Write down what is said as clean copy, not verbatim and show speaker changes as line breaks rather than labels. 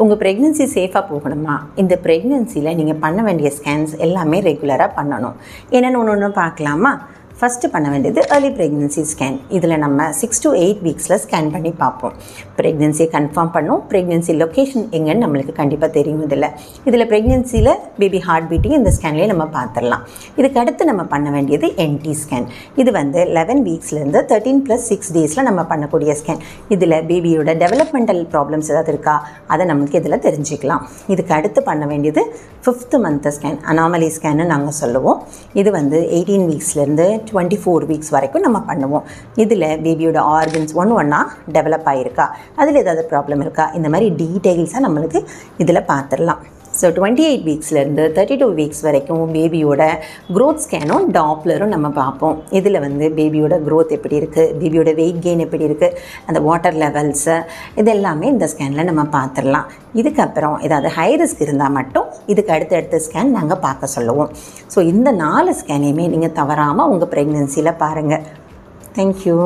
உங்கள் ப்ரெக்னென்சி சேஃபாக போகணுமா? இந்த ப்ரெக்னென்சியில் நீங்கள் பண்ண வேண்டிய ஸ்கேன்ஸ் எல்லாமே ரெகுலராக பண்ணணும். என்னென்னு ஒன்று பார்க்கலாமா? ஃபஸ்ட்டு பண்ண வேண்டியது ஏர்லி ப்ரெக்னென்சி ஸ்கேன். இதில் நம்ம 6 to 8 வீக்ஸில் ஸ்கேன் பண்ணி பார்ப்போம். ப்ரெக்னென்சியை கன்ஃபார்ம் பண்ணோம். ப்ரெக்னென்சி லொக்கேஷன் எங்கன்னு நம்மளுக்கு கண்டிப்பாக தெரியும். இதில் ப்ரெக்னென்சியில் பேபி ஹார்ட் பீட்டிங் இந்த ஸ்கேன்லேயே நம்ம பார்த்துடலாம். இதுக்கு அடுத்து நம்ம பண்ண வேண்டியது என்டி ஸ்கேன். இது 11 வீக்ஸ்லேருந்து 13+6 டேஸில் நம்ம பண்ணக்கூடிய ஸ்கேன். இதில் பேபியோட டெவலப்மெண்டல் ப்ராப்ளம்ஸ் ஏதாவது இருக்கா அதை நம்மளுக்கு இதில் தெரிஞ்சுக்கலாம். இதுக்கு அடுத்து பண்ண வேண்டியது 5th மந்த் ஸ்கேன், அனாமலி ஸ்கேன்னு நாங்கள் சொல்லுவோம். இது 18 வீக்ஸ்லேருந்து 24 வீக்ஸ் வரைக்கும் நம்ம பண்ணுவோம். இதில் பேபியோட ஆர்கன்ஸ் ஒன்றா டெவலப் ஆகிருக்கா, அதில் ஏதாவது ப்ராப்ளம் இருக்கா, இந்த மாதிரி டீட்டெயில்ஸாக நம்மளுக்கு இதில் பார்த்துடலாம். ஸோ 28 வீக்ஸ்லேருந்து 32 வீக்ஸ் வரைக்கும் பேபியோட க்ரோத் ஸ்கேனும் டாப்லரும் நம்ம பார்ப்போம். இதில் பேபியோட க்ரோத் எப்படி இருக்குது, பேபியோட வெயிட் கெயின் எப்படி இருக்குது, அந்த வாட்டர் லெவல்ஸு இது எல்லாமே இந்த ஸ்கேனில் நம்ம பார்த்துடலாம். இதுக்கப்புறம் ஏதாவது ஹை ரிஸ்க் இருந்தால் மட்டும் இதுக்கு அடுத்த ஸ்கேன் நாங்கள் பார்க்க சொல்லுவோம். ஸோ இந்த 4 ஸ்கேனையுமே நீங்கள் தவறாமல் உங்கள் ப்ரெக்னென்சியில் பாருங்கள். தேங்க்யூ.